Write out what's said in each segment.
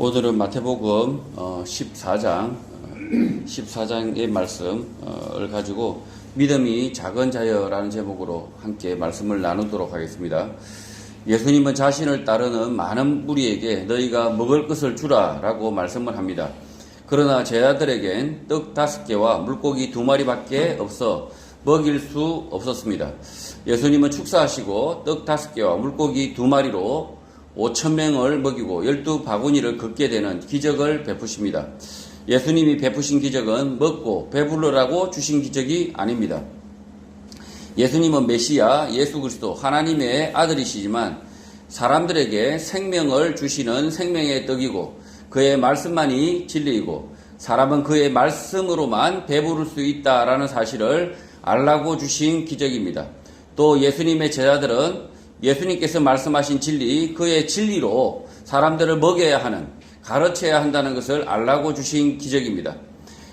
오늘은 마태복음 14장의 말씀을 가지고 믿음이 작은 자여라는 제목으로 함께 말씀을 나누도록 하겠습니다. 예수님은 자신을 따르는 많은 무리에게 너희가 먹을 것을 주라 라고 말씀을 합니다. 그러나 제자들에겐 떡 5개와 물고기 2마리밖에 없어 먹일 수 없었습니다. 예수님은 축사하시고 떡 5개와 물고기 2마리로 5,000명을 먹이고 12바구니를 걷게 되는 기적을 베푸십니다. 예수님이 베푸신 기적은 먹고 배부르라고 주신 기적이 아닙니다. 예수님은 메시아 예수 그리스도 하나님의 아들이시지만 사람들에게 생명을 주시는 생명의 떡이고 그의 말씀만이 진리이고 사람은 그의 말씀으로만 배부를 수 있다라는 사실을 알라고 주신 기적입니다. 또 예수님의 제자들은 예수님께서 말씀하신 진리, 그의 진리로 사람들을 먹여야 하는, 가르쳐야 한다는 것을 알라고 주신 기적입니다.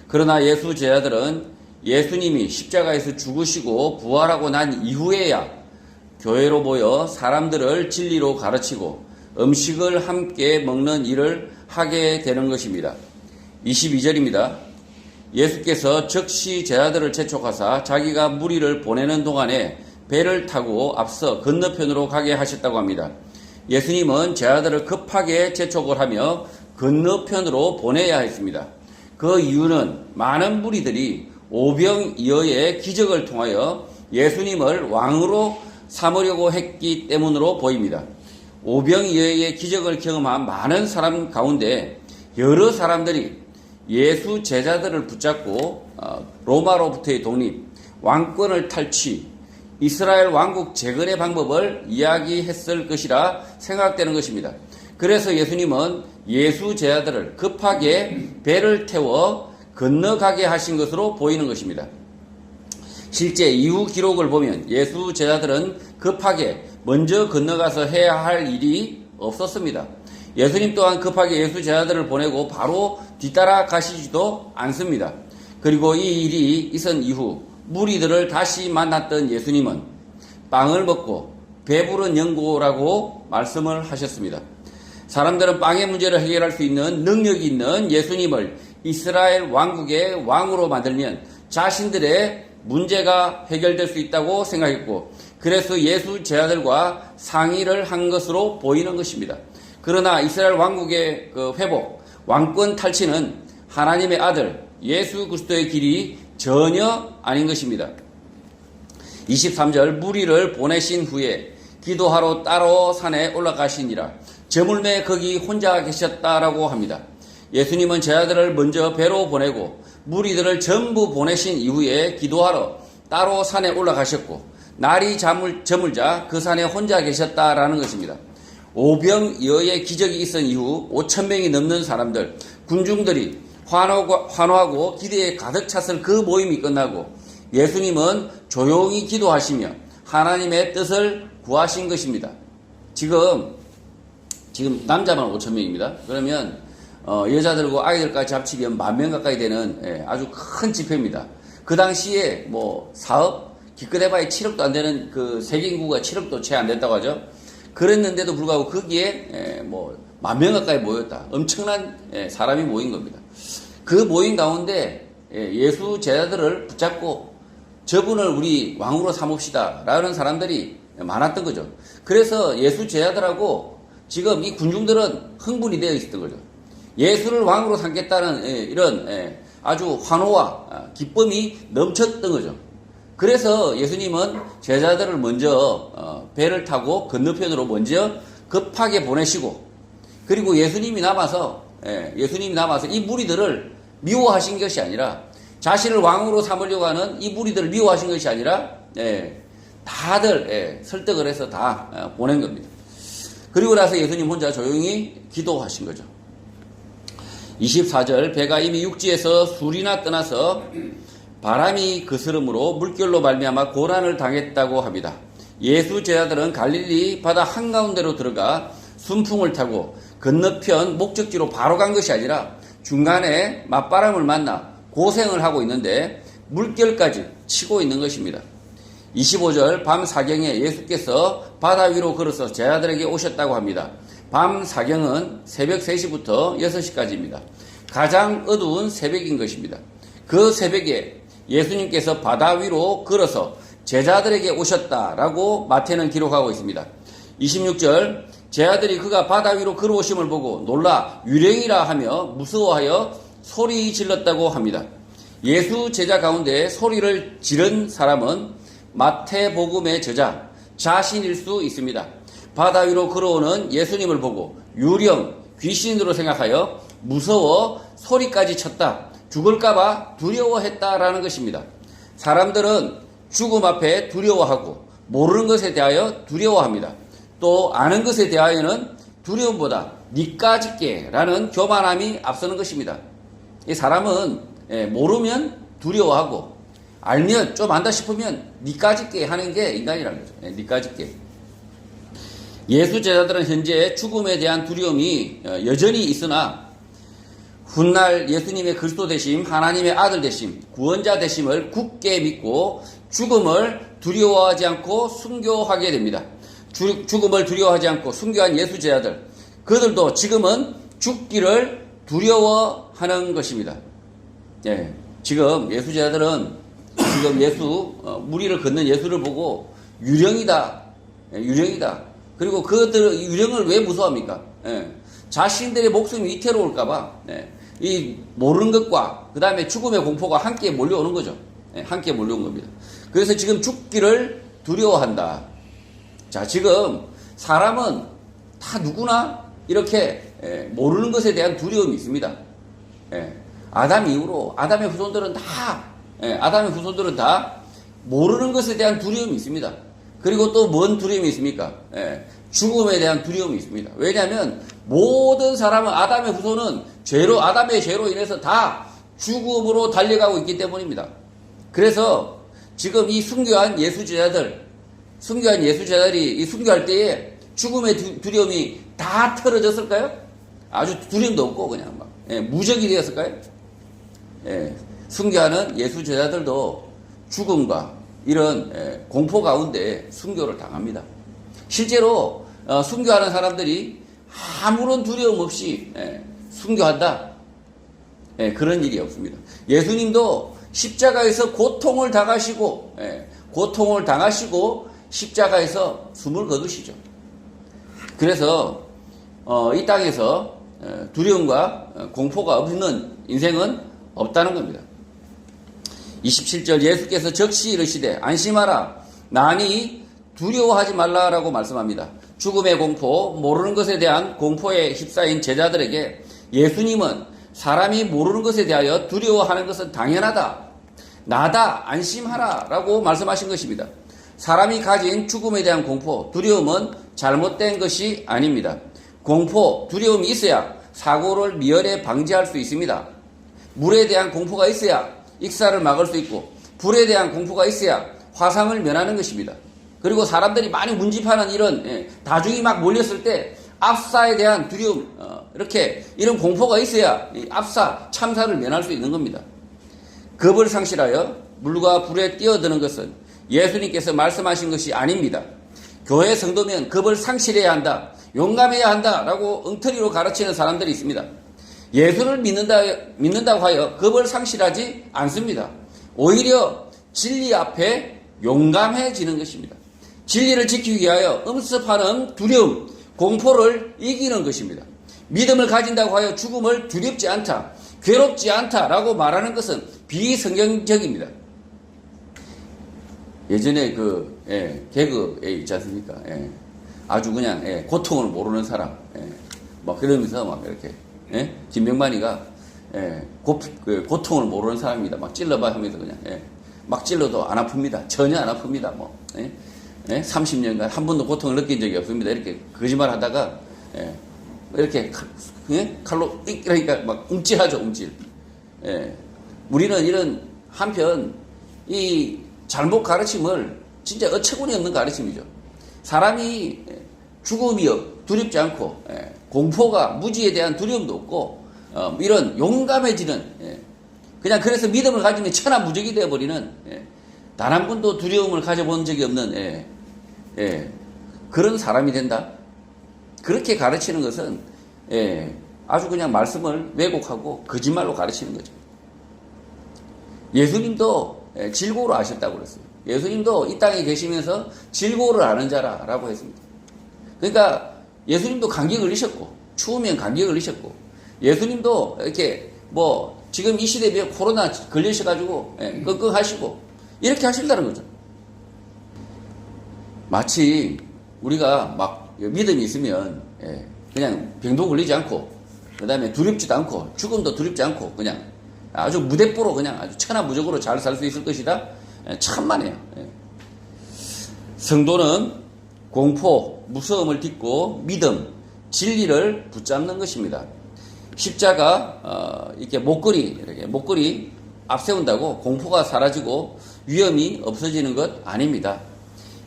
그러나 예수 제자들은 예수님이 십자가에서 죽으시고 부활하고 난 이후에야 교회로 모여 사람들을 진리로 가르치고 음식을 함께 먹는 일을 하게 되는 것입니다. 22절입니다. 예수께서 즉시 제자들을 재촉하사 자기가 무리를 보내는 동안에 배를 타고 앞서 건너편으로 가게 하셨다고 합니다. 예수님은 제자들을 급하게 재촉을 하며 건너편으로 보내야 했습니다. 그 이유는 많은 무리들이 오병이어의 기적을 통하여 예수님을 왕으로 삼으려고 했기 때문으로 보입니다. 오병이어의 기적을 경험한 많은 사람 가운데 여러 사람들이 예수 제자들을 붙잡고 로마로부터의 독립, 왕권을 탈취, 이스라엘 왕국 재건의 방법을 이야기했을 것이라 생각되는 것입니다. 그래서 예수님은 예수 제자들을 급하게 배를 태워 건너가게 하신 것으로 보이는 것입니다. 실제 이후 기록을 보면 예수 제자들은 급하게 먼저 건너가서 해야 할 일이 없었습니다. 예수님 또한 급하게 예수 제자들을 보내고 바로 뒤따라 가시지도 않습니다. 그리고 이 일이 있은 이후 무리들을 다시 만났던 예수님은 빵을 먹고 배부른 연고라고 말씀을 하셨습니다. 사람들은 빵의 문제를 해결할 수 있는 능력이 있는 예수님을 이스라엘 왕국의 왕으로 만들면 자신들의 문제가 해결될 수 있다고 생각했고 그래서 예수 제자들과 상의를 한 것으로 보이는 것입니다. 그러나 이스라엘 왕국의 회복, 왕권 탈취는 하나님의 아들 예수 그리스도의 길이 전혀 아닌 것입니다. 23절 무리를 보내신 후에 기도하러 따로 산에 올라가시니라 저물매 거기 혼자 계셨다라고 합니다. 예수님은 제자들을 먼저 배로 보내고 무리들을 전부 보내신 이후에 기도하러 따로 산에 올라가셨고 날이 저물자 그 산에 혼자 계셨다라는 것입니다. 오병이어의 기적이 있은 이후 5,000명이 넘는 사람들, 군중들이 환호하고 기대에 가득 찼을 그 모임이 끝나고 예수님은 조용히 기도하시며 하나님의 뜻을 구하신 것입니다. 지금 남자만 5,000명입니다. 그러면 여자들과 아이들까지 합치면 10,000명 가까이 되는 아주 큰 집회입니다. 그 당시에 사업 기껏해봐야 7억도 안 되는 그 세계 인구가 7억도 채 안 됐다고 하죠. 그랬는데도 불구하고 거기에 10,000명 가까이 모였다. 엄청난 사람이 모인 겁니다. 그 모임 가운데 예수 제자들을 붙잡고 저분을 우리 왕으로 삼읍시다 라는 사람들이 많았던 거죠. 그래서 예수 제자들하고 지금 이 군중들은 흥분이 되어 있었던 거죠. 예수를 왕으로 삼겠다는 이런 아주 환호와 기쁨이 넘쳤던 거죠. 그래서 예수님은 제자들을 먼저 배를 타고 건너편으로 먼저 급하게 보내시고 그리고 예수님이 남아서 이 무리들을 미워하신 것이 아니라 자신을 왕으로 삼으려고 하는 이 무리들을 미워하신 것이 아니라 다들 설득을 해서 다 보낸 겁니다. 그리고 나서 예수님 혼자 조용히 기도하신 거죠. 24절 배가 이미 육지에서 술이나 떠나서 바람이 그스름으로 물결로 말미암아 고난을 당했다고 합니다. 예수 제자들은 갈릴리 바다 한가운데로 들어가 순풍을 타고 건너편 목적지로 바로 간 것이 아니라 중간에 맞바람을 만나 고생을 하고 있는데 물결까지 치고 있는 것입니다. 25절 밤 사경에 예수께서 바다 위로 걸어서 제자들에게 오셨다고 합니다. 밤 사경은 새벽 3시부터 6시까지입니다. 가장 어두운 새벽인 것입니다. 그 새벽에 예수님께서 바다 위로 걸어서 제자들에게 오셨다라고 마태는 기록하고 있습니다. 26절, 제자들이 그가 바다 위로 걸어오심을 보고 놀라 유령이라 하며 무서워하여 소리 질렀다고 합니다. 예수 제자 가운데 소리를 지른 사람은 마태복음의 저자 자신일 수 있습니다. 바다 위로 걸어오는 예수님을 보고 유령, 귀신으로 생각하여 무서워 소리까지 쳤다. 죽을까봐 두려워했다라는 것입니다. 사람들은 죽음 앞에 두려워하고 모르는 것에 대하여 두려워합니다. 또 아는 것에 대하여는 두려움보다 니까짓게라는 교만함이 앞서는 것입니다. 이 사람은 모르면 두려워하고 알면 좀 안다 싶으면 니까짓게 하는 게 인간이라는 거죠. 니까짓게. 예수 제자들은 현재 죽음에 대한 두려움이 여전히 있으나 훗날 예수님의 그리스도 되심, 하나님의 아들 되심, 구원자 되심을 굳게 믿고 죽음을 두려워하지 않고 순교하게 됩니다. 죽음을 두려워하지 않고 순교한 예수 제자들, 그들도 지금은 죽기를 두려워하는 것입니다. 예, 지금 예수 제자들은 지금 무리를 걷는 예수를 보고 유령이다, 유령이다. 그리고 그들 유령을 왜 무서워합니까? 자신들의 목숨이 위태로울까봐 이 모르는 것과 그 다음에 죽음의 공포가 함께 몰려오는 거죠. 함께 몰려온 겁니다. 그래서 지금 죽기를 두려워한다. 자, 지금 사람은 다 누구나 이렇게 모르는 것에 대한 두려움이 있습니다. 아담 이후로 아담의 후손들은 다 모르는 것에 대한 두려움이 있습니다. 그리고 또 뭔 두려움이 있습니까? 죽음에 대한 두려움이 있습니다. 왜냐하면 모든 사람은 아담의 후손은 아담의 죄로 인해서 다 죽음으로 달려가고 있기 때문입니다. 그래서 지금 이 순교한 예수 제자들이 이 순교할 때에 죽음의 두려움이 다 털어졌을까요? 아주 두려움도 없고 그냥 막 무적이 되었을까요? 순교하는 예수 제자들도 죽음과 이런 공포 가운데 순교를 당합니다. 실제로 순교하는 사람들이 아무런 두려움 없이 순교한다. 그런 일이 없습니다. 예수님도 십자가에서 고통을 당하시고 십자가에서 숨을 거두시죠. 그래서 이 땅에서 두려움과 공포가 없는 인생은 없다는 겁니다. 27절, 예수께서 적시 이르시되 안심하라, 나니 두려워하지 말라라고 말씀합니다. 죽음의 공포, 모르는 것에 대한 공포에 휩싸인 제자들에게 예수님은 사람이 모르는 것에 대하여 두려워하는 것은 당연하다, 나다, 안심하라 라고 말씀하신 것입니다. 사람이 가진 죽음에 대한 공포, 두려움은 잘못된 것이 아닙니다. 공포, 두려움이 있어야 사고를 미연에 방지할 수 있습니다. 물에 대한 공포가 있어야 익사를 막을 수 있고, 불에 대한 공포가 있어야 화상을 면하는 것입니다. 그리고 사람들이 많이 문집하는 이런 다중이 막 몰렸을 때 압사에 대한 두려움, 이런 공포가 있어야 압사, 참사를 면할 수 있는 겁니다. 겁을 상실하여 물과 불에 뛰어드는 것은 예수님께서 말씀하신 것이 아닙니다. 교회 성도면 겁을 상실해야 한다, 용감해야 한다라고 엉터리로 가르치는 사람들이 있습니다. 예수를 믿는다고 하여 겁을 상실하지 않습니다. 오히려 진리 앞에 용감해지는 것입니다. 진리를 지키기 위하여 엄습하는 두려움, 공포를 이기는 것입니다. 믿음을 가진다고 하여 죽음을 두렵지 않다, 괴롭지 않다라고 말하는 것은 비성경적입니다. 예전에 개그에 있지 않습니까? 아주 그냥 고통을 모르는 사람, 막 그러면서 막 이렇게 김병만이가 고통을 모르는 사람입니다. 막 찔러봐 하면서 그냥 막 찔러도 안 아픕니다. 전혀 안 아픕니다. 30년간 한 번도 고통을 느낀 적이 없습니다. 이렇게 거짓말 하다가 이렇게 칼로 그러니까 막 움찔하죠, 움찔. 우리는 이런 한편 이 잘못 가르침을 진짜 어처구니 없는 가르침이죠. 사람이 죽음이 두렵지 않고 공포가 무지에 대한 두려움도 없고 이런 용감해지는 그냥 그래서 믿음을 가지면 천하무적이 되어버리는 단 한 번도 두려움을 가져본 적이 없는 그런 사람이 된다. 그렇게 가르치는 것은 아주 그냥 말씀을 왜곡하고 거짓말로 가르치는 거죠. 예수님도 질고를 아셨다고 그랬어요. 예수님도 이 땅에 계시면서 질고를 아는 자라고 했습니다. 그러니까 예수님도 감기 걸리셨고, 추우면 감기 걸리셨고, 예수님도 이렇게 지금 이 시대에 코로나 걸리셔가지고 끙끙하시고 이렇게 하신다는 거죠. 마치 우리가 막 믿음이 있으면 그냥 병도 걸리지 않고, 그 다음에 두렵지도 않고, 죽음도 두렵지 않고, 그냥 아주 무대뽀로 그냥 아주 천하무적으로 잘 살 수 있을 것이다. 천만에요. 성도는 공포, 무서움을 딛고 믿음, 진리를 붙잡는 것입니다. 십자가 이렇게 목걸이 앞세운다고 공포가 사라지고 위험이 없어지는 것 아닙니다.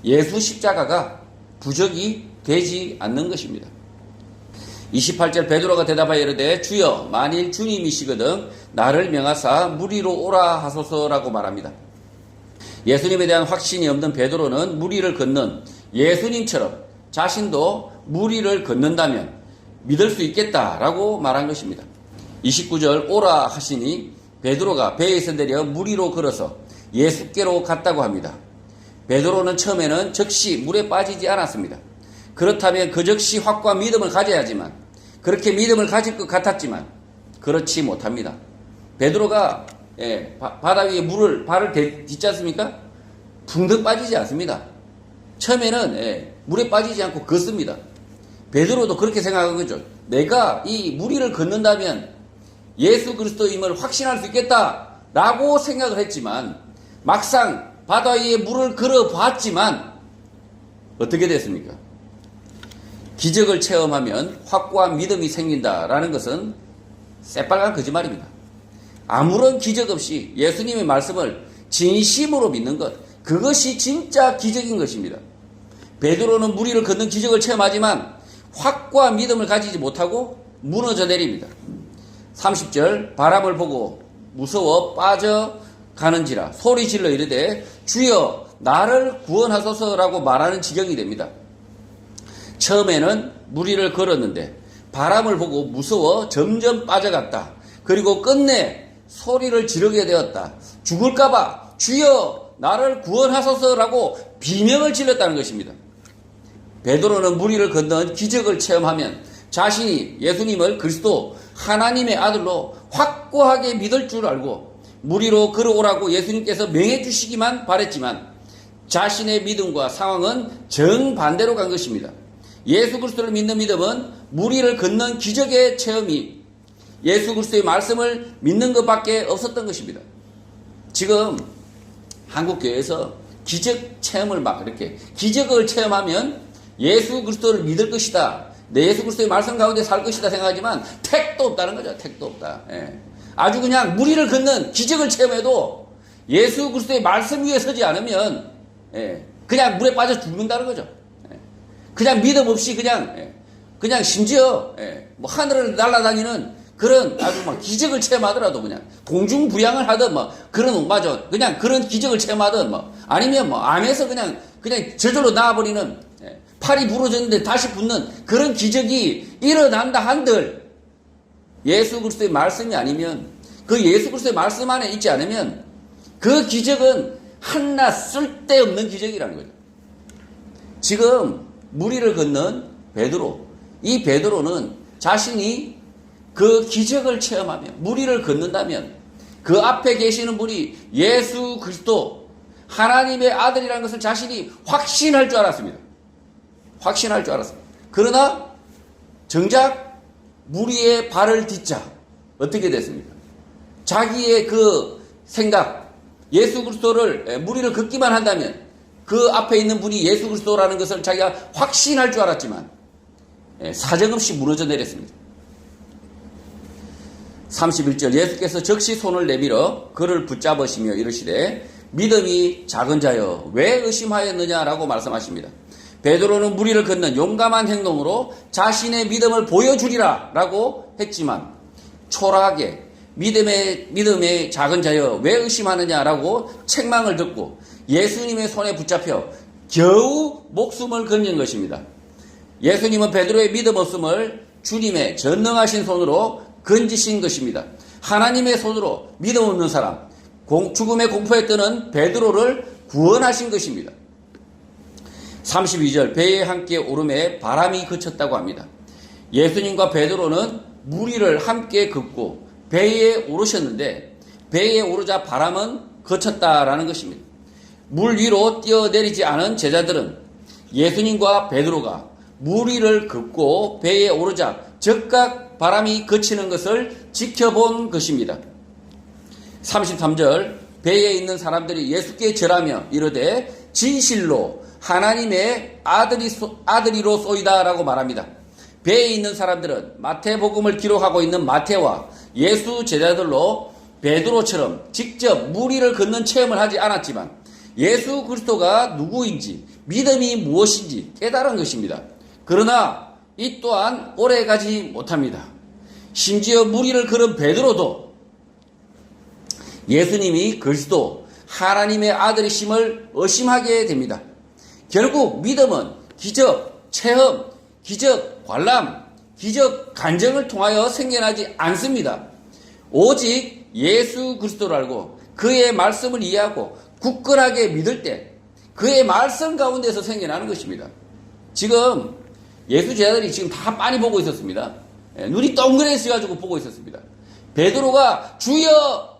예수 십자가가 부적이 되지 않는 것입니다. 28절 베드로가 대답하여 이르되 주여 만일 주님이시거든 나를 명하사 무리로 오라 하소서라고 말합니다. 예수님에 대한 확신이 없는 베드로는 무리를 걷는 예수님처럼 자신도 무리를 걷는다면 믿을 수 있겠다라고 말한 것입니다. 29절 오라 하시니 베드로가 배에서 내려 무리로 걸어서 예수께로 갔다고 합니다. 베드로는 처음에는 즉시 물에 빠지지 않았습니다. 그렇다면 그 즉시 확고한 믿음을 가져야지만, 그렇게 믿음을 가질 것 같았지만 그렇지 못합니다. 베드로가 바다 위에 발을 딛지 않습니까? 붕득 빠지지 않습니다. 처음에는 물에 빠지지 않고 걷습니다. 베드로도 그렇게 생각한 거죠. 내가 이 무리를 걷는다면 예수 그리스도임을 확신할 수 있겠다라고 생각을 했지만, 막상 바다 위에 물을 걸어봤지만 어떻게 됐습니까? 기적을 체험하면 확고한 믿음이 생긴다라는 것은 새빨간 거짓말입니다. 아무런 기적 없이 예수님의 말씀을 진심으로 믿는 것, 그것이 진짜 기적인 것입니다. 베드로는 무리를 걷는 기적을 체험하지만 확고한 믿음을 가지지 못하고 무너져 내립니다. 30절 바람을 보고 무서워 빠져가는지라 소리 질러 이르되 주여 나를 구원하소서라고 말하는 지경이 됩니다. 처음에는 무리를 걸었는데 바람을 보고 무서워 점점 빠져갔다. 그리고 끝내 소리를 지르게 되었다. 죽을까봐 주여 나를 구원하소서라고 비명을 질렀다는 것입니다. 베드로는 무리를 걷는 기적을 체험하면 자신이 예수님을 그리스도 하나님의 아들로 확고하게 믿을 줄 알고 무리로 걸어오라고 예수님께서 명해 주시기만 바랬지만 자신의 믿음과 상황은 정반대로 간 것입니다. 예수 그리스도를 믿는 믿음은 무리를 걷는 기적의 체험이 예수 그리스도의 말씀을 믿는 것밖에 없었던 것입니다. 지금 한국교회에서 기적 체험을 막 이렇게 기적을 체험하면 예수 그리스도를 믿을 것이다, 내 예수 그리스도의 말씀 가운데 살 것이다 생각하지만 택도 없다는 거죠. 택도 없다. 아주 그냥 무리를 걷는 기적을 체험해도 예수 그리스도의 말씀 위에 서지 않으면 그냥 물에 빠져 죽는다는 거죠. 그냥 믿음 없이 그냥 심지어 하늘을 날아다니는 그런 아주 막 기적을 체험하더라도 그냥 공중부양을 하든 그냥 그런 기적을 체험하든 아니면 암에서 그냥 저절로 나와버리는, 팔이 부러졌는데 다시 붙는 그런 기적이 일어난다 한들 예수 그리스도의 말씀이 아니면, 그 예수 그리스도의 말씀 안에 있지 않으면 그 기적은 한낱 쓸데없는 기적이라는 거죠. 지금 무리를 걷는 베드로, 이 베드로는 자신이 그 기적을 체험하며 무리를 걷는다면 그 앞에 계시는 분이 예수 그리스도 하나님의 아들이라는 것을 자신이 확신할 줄 알았습니다. 확신할 줄 알았습니다. 그러나 정작 무리의 발을 딛자 어떻게 됐습니까? 자기의 그 생각, 예수 그리스도를 무리를 걷기만 한다면 그 앞에 있는 분이 예수 그리스도라는 것을 자기가 확신할 줄 알았지만 사정없이 무너져 내렸습니다. 31절 예수께서 즉시 손을 내밀어 그를 붙잡으시며 이르시되 믿음이 작은 자여 왜 의심하였느냐라고 말씀하십니다. 베드로는 무리를 걷는 용감한 행동으로 자신의 믿음을 보여주리라 라고 했지만 초라하게 믿음의 작은 자여 왜 의심하느냐라고 책망을 듣고 예수님의 손에 붙잡혀 겨우 목숨을 건진 것입니다. 예수님은 베드로의 믿음 없음을 주님의 전능하신 손으로 건지신 것입니다. 하나님의 손으로 믿음 없는 사람, 죽음의 공포에 뜨는 베드로를 구원하신 것입니다. 32절, 배에 함께 오름에 바람이 그쳤다고 합니다. 예수님과 베드로는 무리를 함께 긋고 배에 오르셨는데 배에 오르자 바람은 그쳤다라는 것입니다. 물 위로 뛰어내리지 않은 제자들은 예수님과 베드로가 무리를 긋고 배에 오르자 즉각 바람이 그치는 것을 지켜본 것입니다. 33절, 배에 있는 사람들이 예수께 절하며 이르되 진실로 하나님의 아들이로소이다 라고 말합니다. 배에 있는 사람들은 마태복음을 기록하고 있는 마태와 예수 제자들로 베드로처럼 직접 무리를 걷는 체험을 하지 않았지만 예수 그리스도가 누구인지 믿음이 무엇인지 깨달은 것입니다. 그러나 이 또한 오래가지 못합니다. 심지어 무리를 걸은 베드로도 예수님이 그리스도 하나님의 아들이심을 의심하게 됩니다. 결국 믿음은 기적, 체험, 기적, 관람, 기적, 간증을 통하여 생겨나지 않습니다. 오직 예수 그리스도를 알고 그의 말씀을 이해하고 굳건하게 믿을 때 그의 말씀 가운데서 생겨나는 것입니다. 지금 예수 제자들이 지금 다 빤히 보고 있었습니다. 눈이 동그래져가지고 보고 있었습니다. 베드로가 주여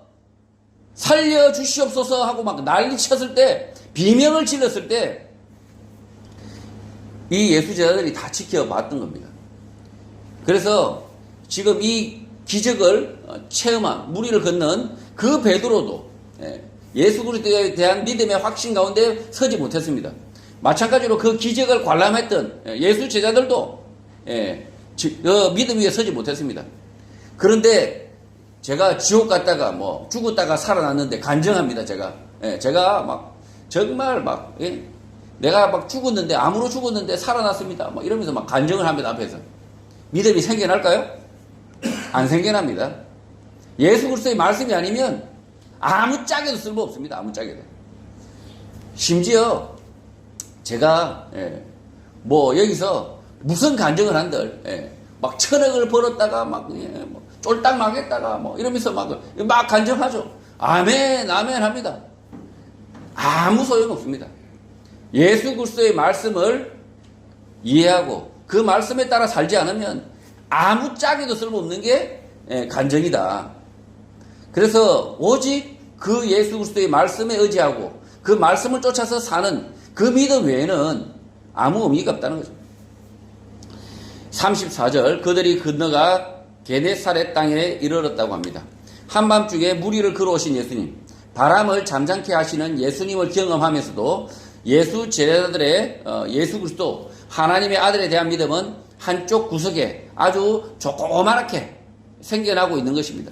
살려주시옵소서 하고 막 난리쳤을 때, 비명을 질렀을 때 이 예수 제자들이 다 지켜봤던 겁니다. 그래서 지금 이 기적을 체험한, 무리를 걷는 그 베드로도 예수 그리스도에 대한 믿음의 확신 가운데 서지 못했습니다. 마찬가지로 그 기적을 관람했던 예수 제자들도 믿음 위에 서지 못했습니다. 그런데 제가 지옥 갔다가 죽었다가 살아났는데 간증합니다. 제가 막 정말 내가 막 죽었는데, 암으로 죽었는데 살아났습니다. 이러면서 막 간증을 합니다. 앞에서. 믿음이 생겨날까요? 안 생겨납니다. 예수 그리스도의 말씀이 아니면 아무 짝에도 쓸모없습니다. 아무 짝에도. 심지어 제가 여기서 무슨 간증을 한들 막 1,000억을 벌었다가 막 쫄딱 망했다가 이러면서 막 간증하죠. 아멘 아멘 합니다. 아무 소용없습니다. 예수 그리스도의 말씀을 이해하고 그 말씀에 따라 살지 않으면 아무 짝에도 쓸모없는 게 간증이다. 그래서 오직 그 예수 그리스도의 말씀에 의지하고 그 말씀을 쫓아서 사는 그 믿음 외에는 아무 의미가 없다는 거죠. 34절, 그들이 건너가 게네사렛 땅에 이르렀다고 합니다. 한밤중에 무리를 걸어오신 예수님, 바람을 잠잠케 하시는 예수님을 경험하면서도 예수 제자들의 예수 그리스도 하나님의 아들에 대한 믿음은 한쪽 구석에 아주 조그맣게 생겨나고 있는 것입니다.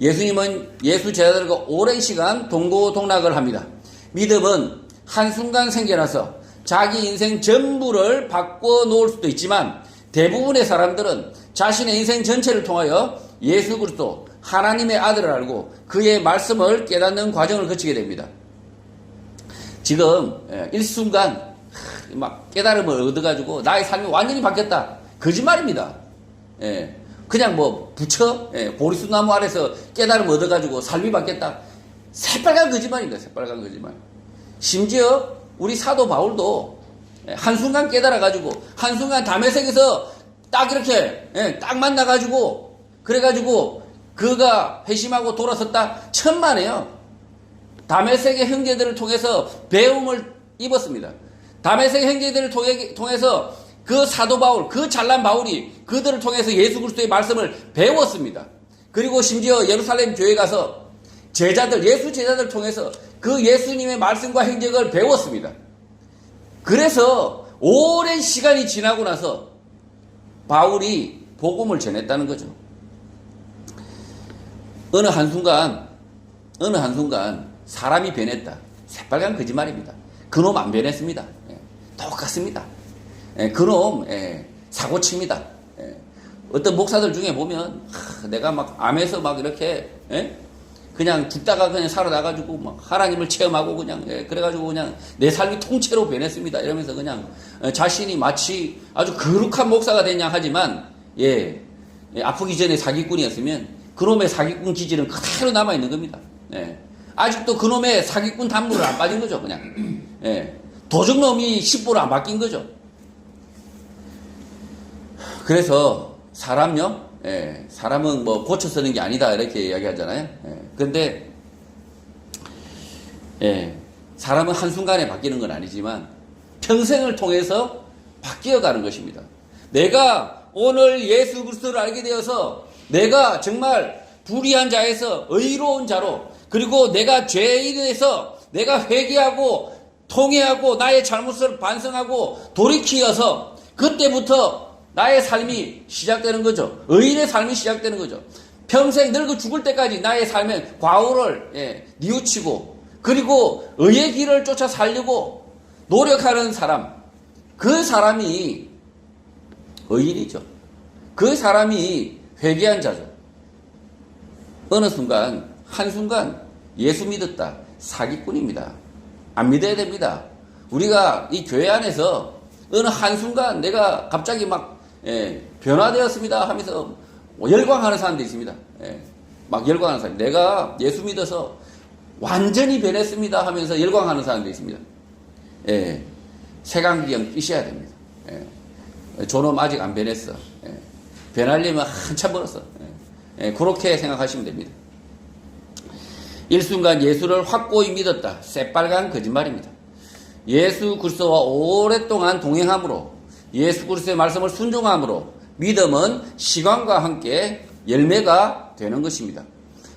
예수님은 예수 제자들과 오랜 시간 동고동락을 합니다. 믿음은 한순간 생겨나서 자기 인생 전부를 바꿔놓을 수도 있지만 대부분의 사람들은 자신의 인생 전체를 통하여 예수 그리스도 하나님의 아들을 알고 그의 말씀을 깨닫는 과정을 거치게 됩니다. 지금 일순간 막 깨달음을 얻어가지고 나의 삶이 완전히 바뀌었다. 거짓말입니다. 그냥 부처 보리수나무 아래서 깨달음을 얻어가지고 삶이 바뀌었다. 새빨간 거짓말입니다. 새빨간 거짓말. 심지어 우리 사도 바울도 한순간 깨달아가지고 한순간 다메섹에서 딱 이렇게 딱 만나가지고 그래가지고 그가 회심하고 돌아섰다. 천만에요. 다메섹의 형제들을 통해서 배움을 입었습니다. 다메섹의 형제들을 통해서 그 사도 바울, 그 잘난 바울이 그들을 통해서 예수 그리스도의 말씀을 배웠습니다. 그리고 심지어 예루살렘 교회 가서 예수 제자들 통해서 그 예수님의 말씀과 행적을 배웠습니다. 그래서 오랜 시간이 지나고 나서 바울이 복음을 전했다는 거죠. 어느 한순간 사람이 변했다. 새빨간 거짓말입니다. 그놈 안 변했습니다. 똑같습니다. 그놈 사고칩니다. 어떤 목사들 중에 보면 내가 막 암에서 막 이렇게 그냥 죽다가 그냥 살아나가지고 막 하나님을 체험하고 그냥 그래가지고 그냥 내 삶이 통째로 변했습니다. 이러면서 그냥 자신이 마치 아주 거룩한 목사가 됐냐 하지만 아프기 전에 사기꾼이었으면 그놈의 사기꾼 기질은 그대로 남아있는 겁니다. 아직도 그놈의 사기꾼 단물을 안 빠진 거죠. 그냥 도적놈이 10보로 안 바뀐 거죠. 그래서 사람요, 사람은 뭐 고쳐 쓰는 게 아니다 이렇게 이야기하잖아요. 그런데 사람은 한순간에 바뀌는 건 아니지만 평생을 통해서 바뀌어가는 것입니다. 내가 오늘 예수 그리스도를 알게 되어서 내가 정말 불의한 자에서 의로운 자로, 그리고 내가 죄인에서 내가 회개하고 통회하고 나의 잘못을 반성하고 돌이키어서 그때부터 나의 삶이 시작되는 거죠. 의인의 삶이 시작되는 거죠. 평생 늙어 죽을 때까지 나의 삶의 과오를 뉘우치고 그리고 의의 길을 쫓아 살려고 노력하는 사람, 그 사람이 의인이죠. 그 사람이 회개한 자죠. 어느 순간 한순간 예수 믿었다, 사기꾼입니다. 안 믿어야 됩니다. 우리가 이 교회 안에서 어느 한순간 내가 갑자기 막 변화되었습니다 하면서 열광하는 사람도 있습니다. 막 열광하는 사람. 내가 예수 믿어서 완전히 변했습니다 하면서 열광하는 사람도 있습니다. 색안경 끼셔야 됩니다. 저놈 아직 안 변했어. 변하려면 한참 멀었어. 그렇게 생각하시면 됩니다. 일순간 예수를 확고히 믿었다. 새빨간 거짓말입니다. 예수 그리스도와 오랫동안 동행함으로, 예수 그리스도의 말씀을 순종함으로 믿음은 시간과 함께 열매가 되는 것입니다.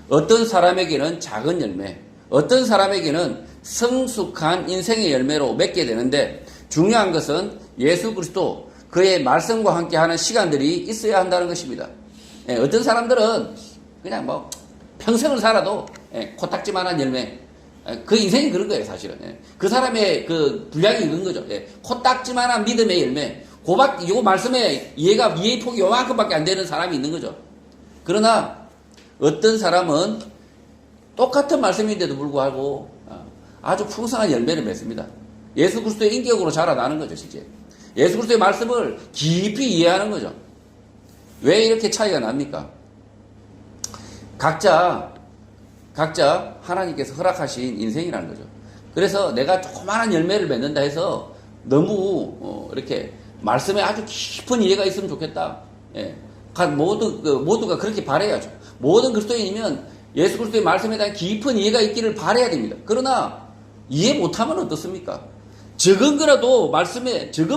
어떤 사람에게는 작은 열매, 어떤 사람에게는 성숙한 인생의 열매로 맺게 되는데, 중요한 것은 예수 그리스도 그의 말씀과 함께하는 시간들이 있어야 한다는 것입니다. 어떤 사람들은 그냥 뭐 평생을 살아도 코딱지만한 열매, 그 인생이 그런 거예요, 사실은. 그 사람의 그 분량이 그런 거죠. 코딱지만한 믿음의 열매, 요 말씀에 이해의 폭이 요만큼밖에 안 되는 사람이 있는 거죠. 그러나 어떤 사람은 똑같은 말씀인데도 불구하고 아주 풍성한 열매를 맺습니다. 예수 그리스도의 인격으로 자라나는 거죠, 실제. 예수 그리스도의 말씀을 깊이 이해하는 거죠. 왜 이렇게 차이가 납니까? 각자 하나님께서 허락하신 인생이라는 거죠. 그래서 내가 조그마한 열매를 맺는다 해서 너무 이렇게 말씀에 아주 깊은 이해가 있으면 좋겠다. 모두가 그렇게 바라야죠. 모든 그리스도인이면 예수 그리스도의 말씀에 대한 깊은 이해가 있기를 바라야 됩니다. 그러나 이해 못하면 어떻습니까? 적은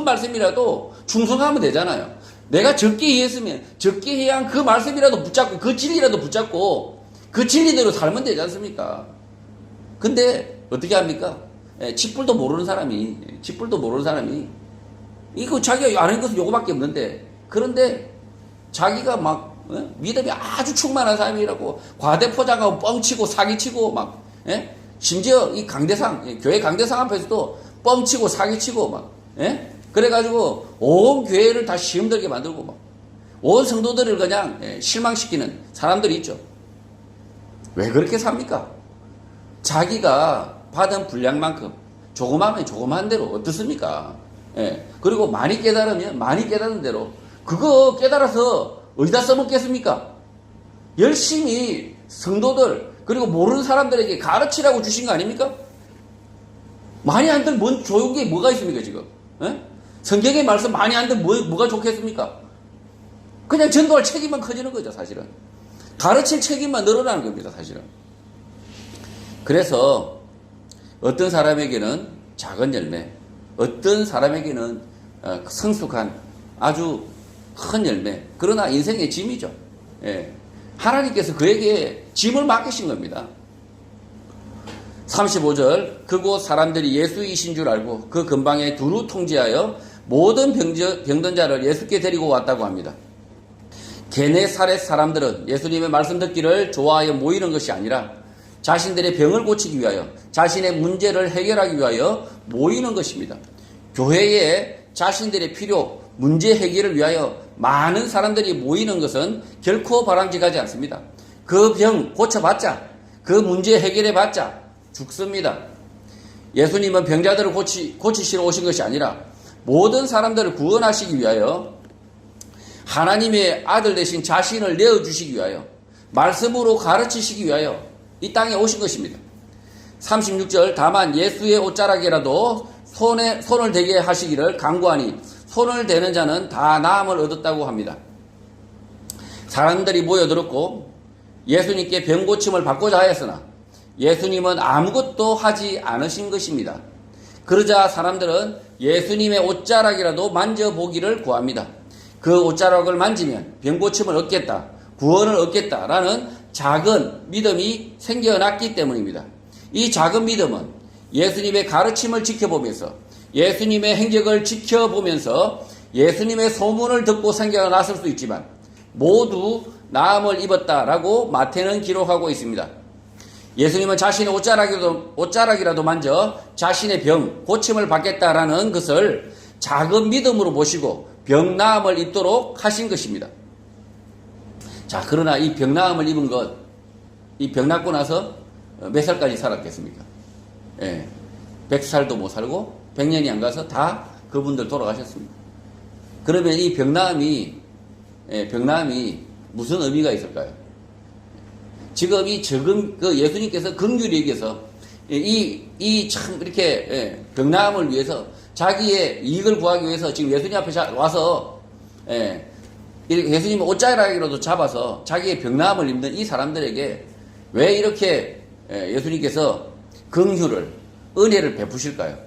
말씀이라도 충성하면 되잖아요. 내가 적게 이해했으면 적게 해야 한 그 말씀이라도 붙잡고 그 진리라도 붙잡고 그 진리대로 살면 되지 않습니까? 근데 어떻게 합니까? 쥐뿔도 모르는 사람이 이거 자기가 아는 것은 요거밖에 없는데, 그런데 자기가 막 믿음이 아주 충만한 사람이라고 과대포장하고 뻥치고 사기치고 막 심지어 이 강대상, 교회 강대상 앞에서도 뻥치고 사기치고 막 그래가지고 온 교회를 다 시험들게 만들고 막 온 성도들을 그냥 실망시키는 사람들이 있죠. 왜 그렇게 삽니까? 자기가 받은 분량만큼 조그마하면 조그마한 대로 어떻습니까? 그리고 많이 깨달으면 많이 깨달은 대로 그거 깨달아서 어디다 써먹겠습니까? 열심히 성도들 그리고 모르는 사람들에게 가르치라고 주신 거 아닙니까? 많이 안들 뭔 좋은 게 뭐가 있습니까 지금? 성경의 말씀 많이 안들 뭐가 좋겠습니까? 그냥 전도할 책임만 커지는 거죠, 사실은. 가르칠 책임만 늘어나는 겁니다, 사실은. 그래서 어떤 사람에게는 작은 열매, 어떤 사람에게는 성숙한 아주 큰 열매, 그러나 인생의 짐이죠. 하나님께서 그에게 짐을 맡기신 겁니다. 35절, 그곳 사람들이 예수이신 줄 알고 그 근방에 두루 통제하여 모든 병든 자를 예수께 데리고 왔다고 합니다. 게네사렛 사람들은 예수님의 말씀 듣기를 좋아하여 모이는 것이 아니라 자신들의 병을 고치기 위하여, 자신의 문제를 해결하기 위하여 모이는 것입니다. 교회에 자신들의 필요, 문제 해결을 위하여 많은 사람들이 모이는 것은 결코 바람직하지 않습니다. 그 병 고쳐봤자, 그 문제 해결해 봤자 죽습니다. 예수님은 병자들을 고치시러 오신 것이 아니라 모든 사람들을 구원하시기 위하여 하나님의 아들 되신 자신을 내어주시기 위하여 말씀으로 가르치시기 위하여 이 땅에 오신 것입니다. 36절 다만 예수의 옷자락이라도 손을 대게 하시기를 간구하니 손을 대는 자는 다 나음을 얻었다고 합니다. 사람들이 모여들었고 예수님께 병 고침을 받고자 하였으나 예수님은 아무것도 하지 않으신 것입니다. 그러자 사람들은 예수님의 옷자락이라도 만져보기를 구합니다. 그 옷자락을 만지면 병 고침을 얻겠다, 구원을 얻겠다라는 작은 믿음이 생겨났기 때문입니다. 이 작은 믿음은 예수님의 가르침을 지켜보면서 예수님의 행적을 지켜보면서 예수님의 소문을 듣고 생겨났을 수 있지만 모두 나음을 입었다라고 마태는 기록하고 있습니다. 예수님은 자신의 옷자락이라도 만져 자신의 병, 고침을 받겠다라는 것을 작은 믿음으로 보시고 병 나음을 입도록 하신 것입니다. 자, 그러나 이 병 나음을 입은 것, 이 병 낫고 나서 몇 살까지 살았겠습니까? 100살도 못 살고 100년이 안 가서 다 그분들 돌아가셨습니다. 그러면 이 병 나음이 무슨 의미가 있을까요? 지금 이 예수님께서 긍휼히 여겨서 참 이렇게 병나음을 위해서 자기의 이익을 구하기 위해서 지금 예수님 앞에 와서 예수님 옷자락이라도 잡아서 자기의 병나음을 입는 이 사람들에게 왜 이렇게 예수님께서 긍휼을 은혜를 베푸실까요?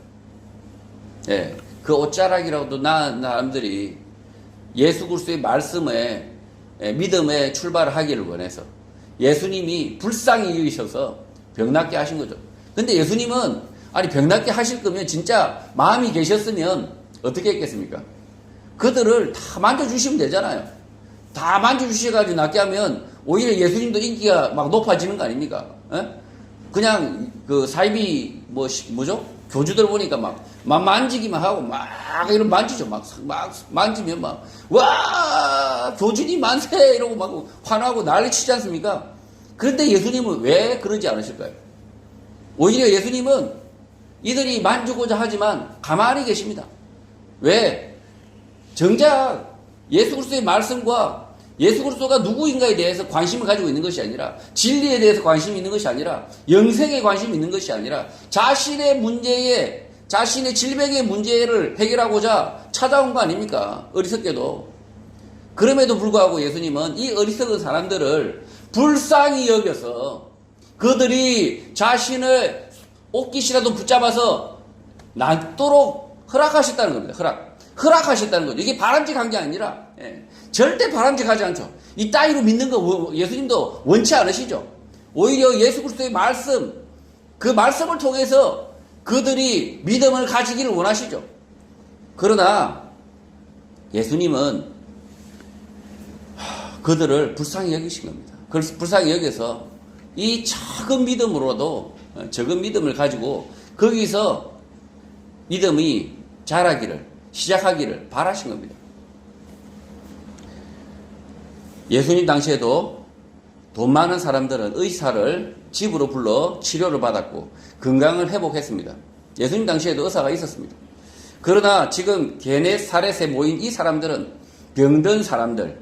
그 옷자락이라도 나은 사람들이 예수 그리스도의 말씀에 믿음에 출발을 하기를 원해서 예수님이 불쌍히 여기셔서 병낫게 하신 거죠. 근데 예수님은 병낫게 하실 거면 진짜 마음이 계셨으면 어떻게 했겠습니까? 그들을 다 만져주시면 되잖아요. 다 만져주셔가지고 낫게 하면 오히려 예수님도 인기가 막 높아지는 거 아닙니까? 그냥 그 사이비 뭐죠? 교주들 보니까 막 만지기만 하고 막 이런 만지죠. 막 만지면 와 교주님 만세 이러고 막 환호하고 난리치지 않습니까? 그런데 예수님은 왜 그러지 않으실까요? 오히려 예수님은 이들이 만지고자 하지만 가만히 계십니다. 왜? 정작 예수 그리스도의 말씀과 예수 그리스도가 누구인가에 대해서 관심을 가지고 있는 것이 아니라 진리에 대해서 관심이 있는 것이 아니라 영생에 관심이 있는 것이 아니라 자신의 질병의 문제를 해결하고자 찾아온 거 아닙니까? 어리석게도. 그럼에도 불구하고 예수님은 이 어리석은 사람들을 불쌍히 여겨서 그들이 자신을 옷깃이라도 붙잡아서 낫도록 허락하셨다는 겁니다. 허락하셨다는 거죠. 이게 바람직한 게 아니라 절대 바람직하지 않죠. 이 따위로 믿는 거 예수님도 원치 않으시죠. 오히려 예수 그리스도의 말씀, 그 말씀을 통해서 그들이 믿음을 가지기를 원하시죠. 그러나 예수님은 그들을 불쌍히 여기신 겁니다. 그걸 불쌍히 여겨서 이 작은 믿음으로도 적은 믿음을 가지고 거기서 믿음이 시작하기를 바라신 겁니다. 예수님 당시에도 돈 많은 사람들은 의사를 집으로 불러 치료를 받았고 건강을 회복했습니다. 예수님 당시에도 의사가 있었습니다. 그러나 지금 게네사렛에 모인 이 사람들은 병든 사람들,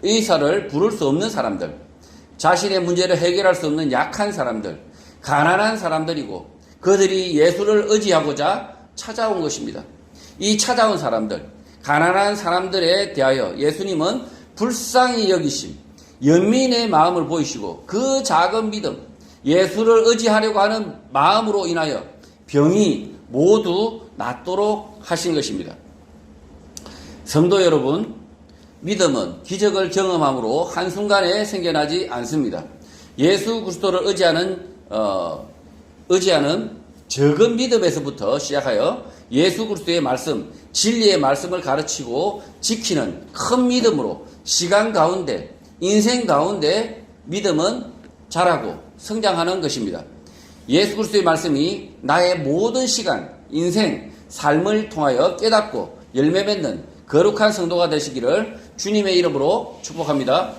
의사를 부를 수 없는 사람들, 자신의 문제를 해결할 수 없는 약한 사람들, 가난한 사람들이고 그들이 예수를 의지하고자 찾아온 것입니다. 이 찾아온 사람들, 가난한 사람들에 대하여 예수님은 불쌍히 여기심, 연민의 마음을 보이시고 그 작은 믿음, 예수를 의지하려고 하는 마음으로 인하여 병이 모두 낫도록 하신 것입니다. 성도 여러분, 믿음은 기적을 경험함으로 한순간에 생겨나지 않습니다. 예수 그리스도를 의지하는 적은 믿음에서부터 시작하여 예수 그리스도의 말씀, 진리의 말씀을 가르치고 지키는 큰 믿음으로 시간 가운데, 인생 가운데 믿음은 자라고 성장하는 것입니다. 예수 그리스도의 말씀이 나의 모든 시간, 인생, 삶을 통하여 깨닫고 열매 맺는 거룩한 성도가 되시기를 주님의 이름으로 축복합니다.